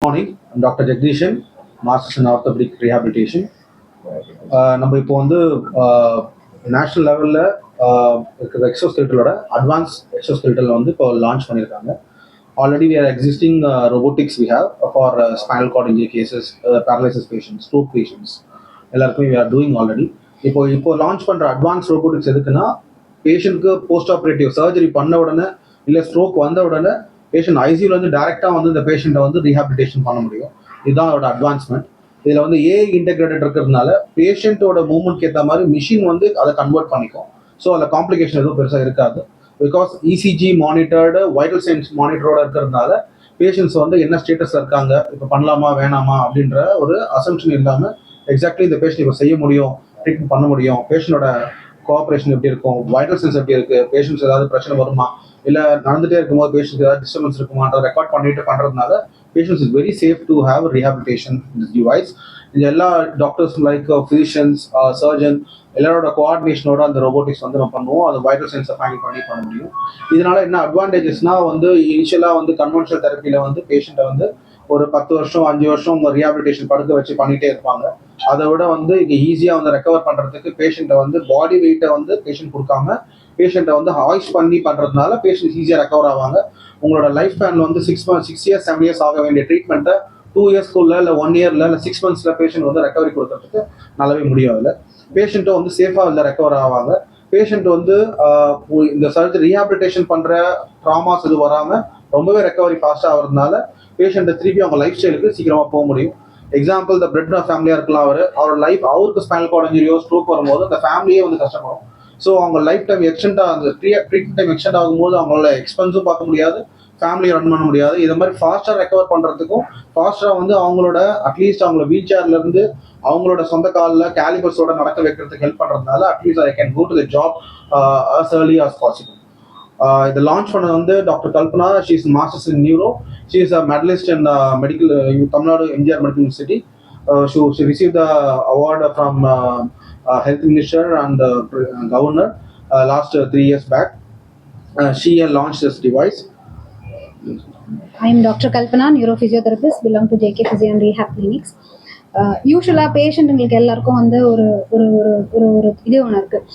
Morning, doctor Jagadeeshan, masters in orthopaedic rehabilitation. நம்ம இப்போ வந்து நேஷ்னல் லெவலில் இருக்கிற எக்ஸோஸ்கெல்டலோட அட்வான்ஸ் எக்ஸோஸ்கெல்டல் வந்து இப்போ லான்ச் பண்ணியிருக்காங்க. Already we are existing robotics we have for spinal cord injury cases, paralysis patients, stroke patients எல்லாருக்குமே வி ஆர் டூயிங் ஆல்ரெடி. இப்போ லான்ச் பண்ணுற அட்வான்ஸ் ரோபோட்டிக்ஸ் எதுக்குன்னா, பேஷண்ட்க்கு போஸ்ட் ஆப்ரேட்டிவ் சர்ஜரி பண்ண உடனே இல்லை ஸ்ட்ரோக் வந்த உடனே பேஷண்ட் ஐசியூல வந்து டைரெக்டாக வந்து இந்த பேஷண்ட்டை வந்து ரீஹாபிலிட்டேஷன் பண்ண முடியும். இதுதான் அதோட அட்வான்ஸ்மெண்ட். இதில் வந்து ஏஐ இன்டெகிரேட்டட் இருக்கிறதுனால பேஷண்ட்டோட மூவ்மெண்ட்க்கு ஏற்ற மாதிரி மிஷின் வந்து அதை கன்வெர்ட் பண்ணிக்கும். ஸோ அதில் காம்ப்ளிகேஷன் எதுவும் பெருசாக இருக்காது. Because ECG monitored, vital signs மானிட்டரோட இருக்கிறதுனால பேஷண்ட்ஸ் வந்து என்ன ஸ்டேட்டஸில் இருக்காங்க, இப்போ பண்ணலாமா வேணாமா அப்படின்ற ஒரு அசம்ஷன் இல்லாமல் எக்ஸாக்ட்லி இந்த பேஷண்ட் இப்போ செய்ய முடியும், ட்ரீட்மெண்ட் பண்ண முடியும், பேஷண்டோட கோஆப்ரேஷன் எப்படி இருக்கும், வைட்டல் சைன்ஸ் எப்படி இருக்குது, பேஷண்ட்ஸ் ஏதாவது பிரச்சனை வருமா, இல்லை நடந்துகிட்டே இருக்கும்போது பேஷண்ட்ஸ் ஏதாவது டிஸ்டர்பன்ஸ் இருக்குமான்ற ரெக்கார்ட் பண்ணிட்டு பண்ணுறதுனால patients is very safe to have rehabilitation this device. இந்த எல்லா டாக்டர்ஸ் லைக் ஃபிசிஷியன்ஸ், சர்ஜன் எல்லாரோட கோஆர்டினேஷனோட அந்த ரோபோட்டிக்ஸ் வந்து நம்ம பண்ணுவோம். அது வைட்டல் சைன்ஸை ஃபைண்ட் பண்ண முடியும். இதனால என்ன அட்வான்டேஜஸ்னால் வந்து இனிஷியலாக வந்து கன்வென்ஷனல் தெரப்பியில் வந்து பேஷண்ட்டை வந்து ஒரு 10 வருஷம் 5 வருஷம் ரீஹாபிலிட்டேஷன் படுக்க வச்சு பண்ணிகிட்டே இருப்பாங்க. அதை விட வந்து இங்கே ஈஸியாக வந்து ரெக்கவர் பண்ணுறதுக்கு பேஷண்ட்டை வந்து பாடி வெயிட்டை வந்து பேஷண்ட் கொடுக்காம பேஷண்ட்டை வந்து ஹாய்ஸ் பண்ணி பண்ணுறதுனால பேஷண்ட் ஈஸியாக ரெக்கவர் ஆவாங்க. உங்களோட லைஃப் ஸ்பேன் வந்து 6 இயர்ஸ் 7 இயர்ஸ் ஆக வேண்டிய ட்ரீட்மெண்ட்டை 2 இயர்ஸ்க்குள்ள இல்லை 1 இயரில் இல்லை 6 மந்த்ஸில் பேஷண்ட் வந்து ரெக்கவரி கொடுக்கறதுக்கு நல்லாவே முடியும். அதில் பேஷண்ட்டும் வந்து சேஃபாக இல்லை ரெக்கவர் ஆவாங்க. பேஷண்ட் வந்து இந்த சர்ஜரி ரீஹாபிலிட்டேஷன் பண்ணுற ட்ராமாஸ் இது வராமல் ரொம்பவே ரெக்கவரி ஃபாஸ்ட்டாக ஆகிறதுனால பேஷண்ட்டை திருப்பி அவங்க லைஃப் ஸ்டைலுக்கு சீக்கிரமாக போக முடியும். எக்ஸாம்பிள், இந்த பிரெட் ஃபேமிலியாக இருக்கலாம், அவர் லைஃப் அவருக்கு ஸ்பைனல் கார்டு இன்ஜரியோ ஸ்ட்ரோக் வரும்போது அந்த ஃபேமிலியே வந்து கஷ்டப்படும். ஸோ அவங்க லைஃப் டைம் எக்ஸ்டெண்டாக அந்த ட்ரீட்மெண்ட் டைம் எக்ஸ்டெண்ட் ஆகும்போது அவங்களோட எக்ஸ்பென்ஸும் பார்க்க முடியாது, ஃபேமிலியை ரன் பண்ண முடியாது. இது மாதிரி ஃபாஸ்ட்டாக ரெக்கவர் பண்ணுறதுக்கும் ஃபாஸ்ட்டாக வந்து அவங்களோட அட்லீஸ்ட் அவங்கள வீல் சேர்லேருந்து அவங்களோட சொந்த காலில் கேலிபர்ஸோட நடக்க வைக்கிறதுக்கு ஹெல்ப் பண்ணுறதுனால at least I can go to the job as early as possible. இதை லான்ச் பண்ணது வந்து doctor Kalpana. She is masters in neuro. She is a medalist in medical Tamil Nadu MGR medical university. She received the award from health minister and governor last 3 years back. She launched this device. I am Dr. Kalpana, neurophysiotherapist, belong to JK Physio and Rehab Clinics. யூஸ்வலாக பேஷண்ட்டுங்களுக்கு எல்லாருக்கும் வந்து ஒரு ஒரு ஒரு ஒரு இது ஒன்று இருக்குது.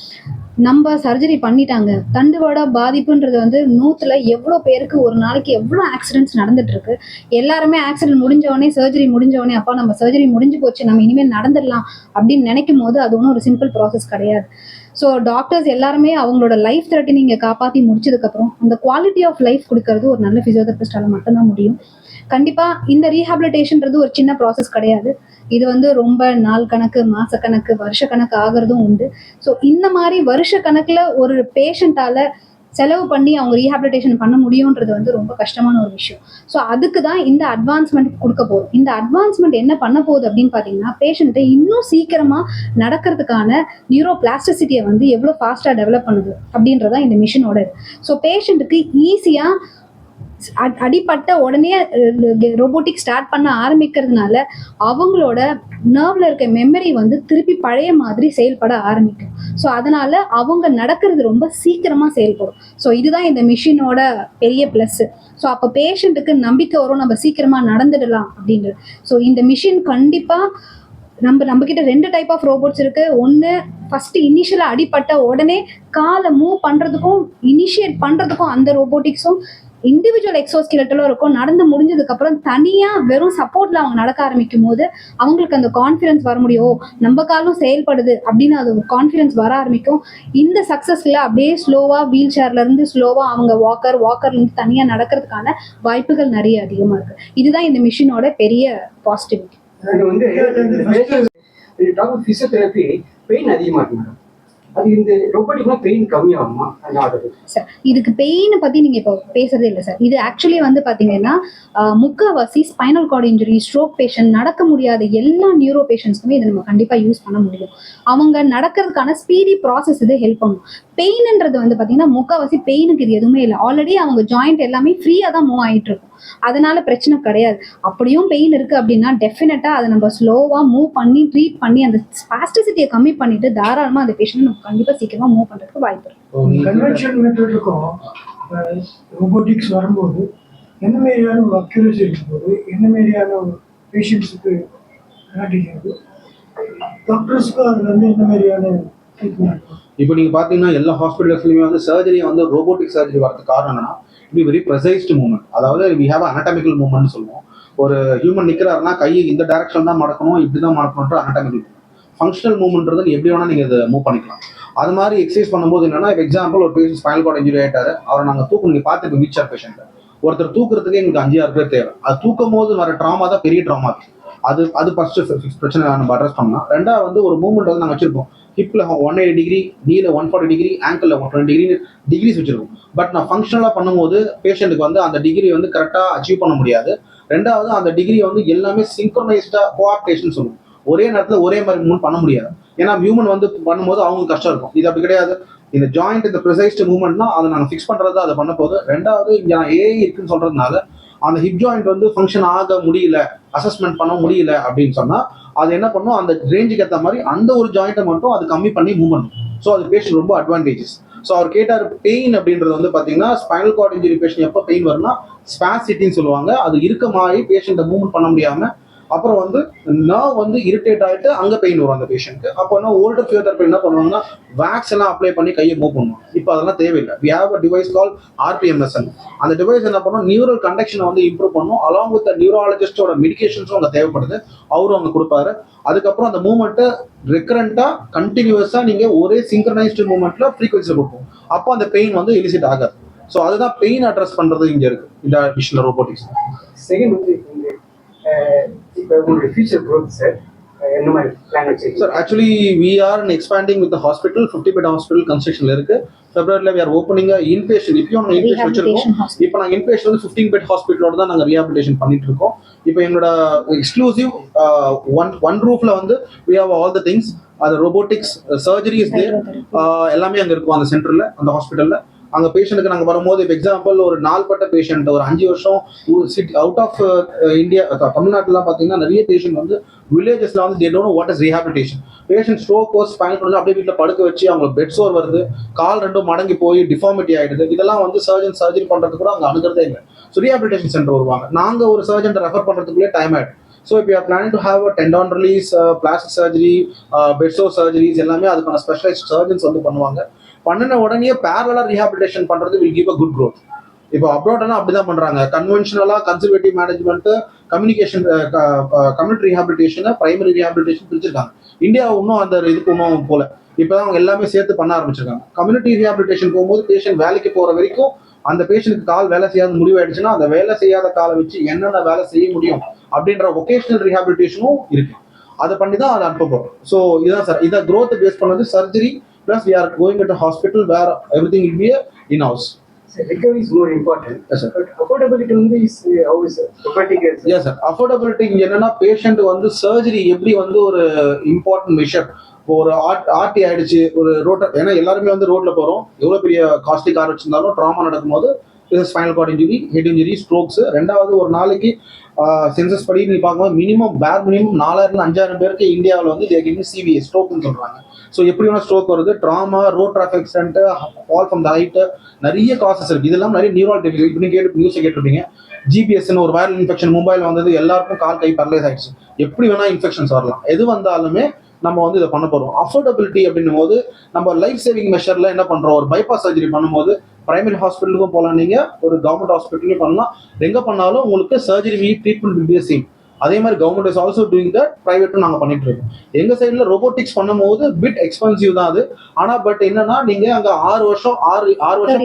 நம்ம சர்ஜரி பண்ணிட்டாங்க, தண்டுவட பாதிப்புன்றது வந்து 100ல் எவ்வளோ பேருக்கு ஒரு நாளைக்கு எவ்வளோ ஆக்சிடென்ட்ஸ் நடந்துட்டுருக்கு. எல்லாருமே ஆக்சிடென்ட் முடிஞ்சவொடனே, சர்ஜரி முடிஞ்சவொடனே, அப்பா நம்ம சர்ஜரி முடிஞ்சு போச்சு, நம்ம இனிமேல் நடந்துடலாம் அப்படின்னு நினைக்கும் போது அது ஒன்றும் ஒரு சிம்பிள் ப்ராசஸ் கிடையாது. ஸோ டாக்டர்ஸ் எல்லாருமே அவங்களோட லைஃப் த்ரெட்டனிங் இங்கே காப்பாற்றி முடிச்சதுக்கப்புறம் அந்த குவாலிட்டி ஆஃப் லைஃப் கொடுக்கறது ஒரு நல்ல ஃபிசியோதெரபிஸ்டால் மட்டும்தான் முடியும். கண்டிப்பாக இந்த ரீஹாபிலிட்டேஷன்றது ஒரு சின்ன ப்ராசஸ் கிடையாது. இது வந்து ரொம்ப நாள் கணக்கு, மாசக்கணக்கு, வருஷ கணக்கு ஆகிறதும் உண்டு. ஸோ இந்த மாதிரி வருஷ கணக்கில் ஒரு பேஷண்ட்டால் செலவு பண்ணி அவங்க ரீஹாபிலிட்டேஷன் பண்ண முடியுன்றது வந்து ரொம்ப கஷ்டமான ஒரு விஷயம். ஸோ அதுக்கு தான் இந்த அட்வான்ஸ்மெண்ட் கொடுக்க போகிறோம். இந்த அட்வான்ஸ்மெண்ட் என்ன பண்ண போகுது அப்படின்னு பார்த்தீங்கன்னா, பேஷண்ட்டை இன்னும் சீக்கிரமாக நடக்கிறதுக்கான நியூரோ பிளாஸ்டிசிட்டியை வந்து எவ்வளோ ஃபாஸ்ட்டாக டெவலப் பண்ணுது அப்படின்றதான் இந்த மிஷினோட. ஸோ பேஷண்ட்டுக்கு ஈஸியாக அடிப்பட்ட உடனே ரோபோட்டிக் ஸ்டார்ட் பண்ண ஆரம்பிக்கிறதுனால அவங்களோட நர்வ்ல இருக்க மெமரி வந்து திருப்பி பழைய மாதிரி செயல்பட ஆரம்பிக்கும். ஸோ அதனால அவங்க நடக்கிறது ரொம்ப சீக்கிரமா செயல்படும். ஸோ இதுதான் இந்த மிஷினோட பெரிய பிளஸ். ஸோ அப்போ பேஷண்ட்டுக்கு நம்பிக்கை வரும், நம்ம சீக்கிரமா நடந்துடலாம் அப்படின்றது. ஸோ இந்த மிஷின் கண்டிப்பா நம்ம கிட்ட 2 டைப் ஆஃப் ரோபோட்ஸ் இருக்கு. ஒன்று ஃபர்ஸ்ட் இனிஷியலா அடிப்பட்ட உடனே காலை மூவ் பண்றதுக்கும் இனிஷியேட் பண்றதுக்கும் அந்த ரோபோட்டிக்ஸும் இண்டிவிஜுவல் எக்ஸோஸ்கெலட்டலும் இருக்கும். நடந்து முடிஞ்சதுக்கப்புறம் தனியாக வெறும் சப்போர்ட்டில் அவங்க நடக்க ஆரம்பிக்கும் போது அவங்களுக்கு அந்த கான்ஃபிடன்ஸ் வர முடியும், நம்ம காலும் செயல்படுது அப்படின்னு அது ஒரு கான்ஃபிடன்ஸ் வர ஆரம்பிக்கும். இந்த சக்ஸஸில் அப்படியே ஸ்லோவாக வீல் சேர்லேருந்து ஸ்லோவாக அவங்க வாக்கர்லேருந்து தனியாக நடக்கிறதுக்கான வாய்ப்புகள் நிறைய அதிகமாக இருக்குது. இதுதான் இந்த மிஷினோட பெரிய பாசிட்டிவிட்டி. ஃபிசியோதெரபி பெயின் அதிகமாக இருக்கு. அது இந்த ரோபோட்டிக்னா பெயின் கம்மியாகுமா? சார் இதுக்கு பெயினை பற்றி நீங்கள் இப்போ பேசுறதே இல்லை சார். இது ஆக்சுவலி வந்து பார்த்தீங்கன்னா முக்கால்வாசி spinal cord injury, stroke patient, நடக்க முடியாத எல்லா நியூரோ பேஷண்ட்ஸ்க்குமே இதை நம்ம கண்டிப்பாக யூஸ் பண்ண முடியும். அவங்க நடக்கிறதுக்கான ஸ்பீடி ப்ராசஸ் இது ஹெல்ப் பண்ணும். பெயின்ன்றது வந்து பார்த்தீங்கன்னா முக்கால்வாசி பெயினுக்கு இது எதுவுமே இல்லை. ஆல்ரெடி அவங்க ஜாயிண்ட் எல்லாமே ஃப்ரீயாக தான் மூவ் ஆகிட்டு இருக்கும். அதனால பிரச்சனை கிடையாது. அப்படியும் பெயின் இருக்கு அப்படின்னா டெஃபினட்டா அதை நம்ம ஸ்லோவா மூவ் பண்ணி ட்ரீட் பண்ணி அந்த ஸ்பாஸ்டிசிட்டியை கம்மி பண்ணிட்டு தாராளமா அந்த பேஷண்ட் நம்ம கண்டிப்பா சீக்கிரமா மூவ் பண்றதுக்கு வாய்ப்பு இருக்கு. கன்வென்ஷனல் மெத்தடுக்கும் ரோபோட்டிக்ஸ் வரும்போது என்ன மாதிரியான ஒரு அக்யூரசி இருக்கும்போது என்ன மாதிரியான ஒரு பேஷண்ட்ஸுக்கு காட்டிக்கிறது டாக்டர்ஸ்க்கு அதில் வந்து என்ன மாதிரியான ட்ரீட்மெண்ட் இருக்கும்? இப்போ நீங்கள் பார்த்தீங்கன்னா எல்லா ஹாஸ்பிட்டல்ஸ்லையுமே வந்து சர்ஜரியை வந்து ரோபோட்டிக் சர்ஜரி வரதுக்கு காரணம் என்னன்னா இப்படி வெரி ப்ரெசைஸ்டு மூவ்மெண்ட். அதாவது வி ஹேவ் அனட்டாமிக்கல் மூவ்மெண்ட் சொல்லுவோம். ஒரு ஹியூமன் நிற்கிறாருன்னா கையை இந்த டைரக்ஷன் தான் மடக்கணும், இப்படி தான் மடக்கணுன்ற அனட்டாமிக்கல். ஃபங்க்ஷனல் மூவ்மெண்ட்றது எப்படி வேணால் நீங்கள் இதை மூவ் பண்ணிக்கலாம். அது மாதிரி எக்ஸசைஸ் பண்ணும்போது என்னன்னா, இப்போ எக்ஸாம்பிள் ஒரு பேஷண்ட் ஸ்பைனல் கார்டு இன்ஜுரி ஆயிட்டாரு, அவரை நாங்கள் நீங்கள் பார்த்துட்டு வீல் சேர் பேஷண்ட் ஒருத்தர் தூக்குறதுக்கு எங்களுக்கு 5-6 பேர் தேவை. அது தூக்கும் போது வர ட்ராமா தான் பெரிய ட்ராமா. அது ஃபர்ஸ்ட் பிரச்சனை நம்ம அட்ரஸ் பண்ணலாம். ரெண்டாவது வந்து ஒரு மூவ்மெண்ட் வந்து நாங்கள் வச்சிருப்போம். ஹிப்ல 180 டிகிரி, நீல 140 டிகிரி, ஆங்கிள் 120 டிகிரி டிகிரிஸ் வச்சிருக்கோம். பட் நான் ஃபங்க்ஷனலாக பண்ணும்போது பேஷண்ட்டுக்கு வந்து அந்த டிகிரி வந்து கரெக்டாக அச்சீவ் பண்ண முடியாது. ரெண்டாவது அந்த டிகிரி வந்து எல்லாமே சிங்க்ரனைஸ்டாக கோஆப்டேஷன் சொல்லுவோம். ஒரே நேரத்தில் ஒரே மாதிரி மூவ் பண்ண முடியாது. ஏன்னா ஹியூமன் வந்து பண்ணும்போது அவங்களுக்கு கஷ்டம் இருக்கும். இது அப்படி கிடையாது. இந்த ஜாயிண்ட் இந்த ப்ரிசைஸ்டு மூவ்மெண்ட்னா அதை நாங்கள் ஃபிக்ஸ் பண்ணுறது அதை பண்ண போது. ரெண்டாவது இங்கே நான் ஏஐ இருக்குன்னு சொல்றதுனால அந்த ஹிப் ஜாயிண்ட் வந்து ஃபங்க்ஷன் ஆக முடியல, அசஸ்மெண்ட் பண்ண முடியல அப்படின்னு சொன்னால் அது என்ன பண்ணும், அந்த ரேஞ்சுக்கு ஏற்ற மாதிரி அந்த ஒரு ஜாயிண்ட்டை மட்டும் அது கம்மி பண்ணி மூவ் பண்ணும். ஸோ அது பேஷண்ட் ரொம்ப அட்வான்டேஜஸ். ஸோ அவர் கேட்டார் பெயின் அப்படின்றது வந்து பார்த்தீங்கன்னா ஸ்பைனல் கார்டு இன்ஜுரி பேஷண்ட் எப்போ பெயின் வரும்னா ஸ்பாசிட்டின்னு சொல்லுவாங்க. அது இருக்க மாதிரி பேஷண்ட்டை மூவ்மெண்ட் பண்ண முடியாமல் அப்புறம் வந்து நர்வ் வந்து இரிட்டேட் ஆகிட்டு அங்கே பெயின் வரும் அந்த பேஷண்ட்க்கு. அப்போ என்ன ஓல்டர் ஃபிசியோதெரபி என்ன பண்ணுவாங்கன்னா வேக்ஸ் எல்லாம் அப்ளை பண்ணி கையை மூவ் பண்ணுவோம். இப்போ அதெல்லாம் தேவையில்லை. We have a device call RPMSN. அந்த டிவைஸ் என்ன பண்ணும், நியூரல் கண்டக்ஷனை வந்து இம்ப்ரூவ் பண்ணும். அலாங் வித் நியூராலஜிஸ்டோட மெடிகேஷன்ஸும் அங்கே தேவைப்படுது, அவரும் அங்கே கொடுப்பாரு. அதுக்கப்புறம் அந்த மூவ்மெண்ட்டை ரெக்கரண்டா கண்டினியூஸா நீங்க ஒரே சிங்க்ரனைஸ்டு மூவ்மெண்ட்ல ஃப்ரீக்வன்சியில் கொடுப்போம். அப்போ அந்த பெயின் வந்து எலிசிட் ஆகாது. ஸோ அதுதான் பெயின் அட்ரஸ் பண்றது இங்க இருக்கு இந்த விஷயம் ரோபோட்டிக்ஸ். செகண்ட் வந்து இப்போ உங்களுடைய ஃபியூச்சர் growth சார் என்ன மாதிரி பிளான் வச்சிருக்கீங்க? Sir actually we are expanding with hospital. 50 bed hospital கன்ஸ்ட்ரக்ஷன்ல இருக்கு. ஃபெப்ரவரியில் வி ஆர் ஓப்பனிங் இன்பேஷன். இப்பயும் நாங்கள் இன்பேஷன் வச்சிருக்கோம். இப்போ நாங்கள் இன்பேஷன் வந்து 15 பெட் ஹாஸ்பிட்டலோட தான் நாங்கள் ரீஹாபிலிட்டேஷன் பண்ணிட்டு இருக்கோம். இப்போ எங்களோட எக்ஸ்க்ளூசிவ் ஒன் ரூஃப்ல வந்து we have all the things. அது ரோபோட்டிக்ஸ், சர்ஜரி இஸ் தேர், எல்லாமே அங்கே இருக்கும் அந்த சென்டர்ல, அந்த ஹாஸ்பிட்டல்ல. அங்கே பேஷண்ட்டுக்கு நாங்கள் வரும்போது இப்போ எக்ஸாம்பிள் ஒரு நாள்பட்ட பேஷண்ட் ஒரு 5 வருஷம் சிட்டி அவுட் ஆஃப் இந்தியா, தமிழ்நாட்டிலாம் பார்த்தீங்கன்னா நிறைய பேஷண்ட் வந்து வில்லேஜஸ்ல வந்து they don't know what is rehabilitation. Patient stroke spinal cord அப்படியே வீட்டில் படுக்க வச்சு அவங்களுக்கு பெட் சோர் வருது, கால் ரெண்டும் மடங்கி போய் டிஃபார்மிட்டி ஆயிடுது. இதெல்லாம் வந்து சர்ஜரி பண்றதுக்கு கூட அங்கே அணுகிறதே இல்லை. ஸோ ரீஹாபிலிட்டேஷன் சென்டர் வருவாங்க. நாங்கள் ஒரு சர்ஜன் ரெஃபர் பண்ணுறதுக்குள்ளே டைம் ஆயிடும். ஸோ இப்போ are planning to have a tendon release, plastic surgery, bed sore surgeries எல்லாமே அதுக்கான ஸ்பெஷலைஸ்ட் சர்ஜன்ஸ் வந்து பண்ணுவாங்க. பண்ணின உடனே பேரலா ரீஹாபிலிட்டேஷன் பண்றது will give a good growth. இப்போ அப்ராட்லாம் அப்படிதான் பண்றாங்க. கன்வென்ஷனலா conservative management, communication, community rehabilitation, primary rehabilitation பிரிச்சிருக்காங்க. இந்தியா இன்னும் அந்த இதுக்கு இன்னும் போல. இப்போதான் அவங்க எல்லாமே சேர்த்து பண்ண ஆரம்பிச்சிருக்காங்க. கம்யூனிட்டி ரீஹாபிலிட்டேஷன் போகும்போது பேஷண்ட் வேலைக்கு போற வரைக்கும் அந்த பேஷண்ட்டுக்கு கால் வேலை செய்யாத முடிவாயிடுச்சுன்னா அந்த வேலை செய்யாத காலை வச்சு என்னென்ன வேலை செய்ய முடியும் அப்படின்ற ஒகேஷனல் ரீஹாபிலிட்டேஷனும் இருக்கு. அதை பண்ணி தான் அதை அனுப்ப போறோம். ஸோ இதான் சார், இதை growth பேஸ் பண்ணது surgery. Plus, we are going at a hospital where everything will be in-house. So, recovery is more important. Yes, sir. But affordability is how is robotic? Yes, sir. Affordability இங்க என்னன்னா patient வந்து surgery எப்படி வந்து ஒரு important measure. ஒரு RT ஆயிடுச்சு, ஒரு ரோட்ட, ஏன்னா எல்லாருமே வந்து ரோட்ல போறோம். எவ்வளவு பெரிய காஸ்ட்லி கார் வச்சிருந்தாலும் ட்ராமா நடக்கும்போது spinal cord injury, head injury, strokes. ரெண்டாவது ஒரு நாளைக்கு சென்சஸ் படி நீ பார்க்கும்போது மினிமம் 4000-5000 பேருக்கு இந்தியாவில் வந்து சிவிஎஸ் ஸ்ட்ரோக்னு சொல்றாங்க. ஸோ எப்படி வேணா ஸ்ட்ரோக் வருது, trauma, road traffic accident, fall from the height, நிறைய காசஸ் இருக்கு. இதெல்லாம் நிறைய நியூரல் டிசீஸ். இப்படி நியூஸை கேட்டிருப்பீங்க. ஜிபிஎஸ்ன்னு ஒரு வைரல் இன்ஃபெக்ஷன் மும்பைல வந்தது, எல்லாருக்கும் கால் கை பேரலைஸ் ஆயிடுச்சு. எப்படி வேணா இன்ஃபெக்ஷன்ஸ் வரலாம். எது வந்தாலுமே நம்ம வந்து இதை பண்ண போறோம். அஃபோர்டபிலிட்டி அப்படின்னும் போது நம்ம லைஃப் சேவிங் மெஷர்ல என்ன பண்றோம், ஒரு பைபாஸ் சர்ஜரி பண்ணும்போது பிரைமரி ஹாஸ்பிட்டலுக்கும் போகலாம், நீங்க ஒரு கவர்மெண்ட் ஹாஸ்பிட்டலையும் பண்ணலாம். எங்க பண்ணாலும் உங்களுக்கு surgery treatment will be same. அதே மாதிரி government is also doing that, பிரைவேட்டும் நாங்கள் பண்ணிட்டு இருக்கோம். எங்க சைட்ல ரோபோட்டிக்ஸ் பண்ணும்போது பிட் எக்ஸ்பென்சிவ் தான் அது. ஆனா பட் என்னன்னா நீங்க அங்க 6 வருஷம்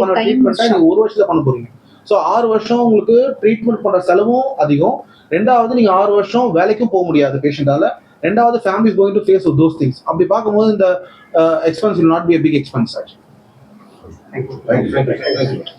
பண்ண ட்ரீட்மெண்ட்டை நீங்க 1 வருஷத்துல பண்ண போறீங்க. ஸோ 6 வருஷம் உங்களுக்கு ட்ரீட்மெண்ட் பண்ற செலவும் அதிகம். ரெண்டாவது நீங்க 6 வருஷம் வேலைக்கும் போக முடியாது பேஷண்டால. ரெண்டாவது family is going to face with those things. அப்படி பார்க்கும்போது இந்த expense will not be a big expense actually. Thank you.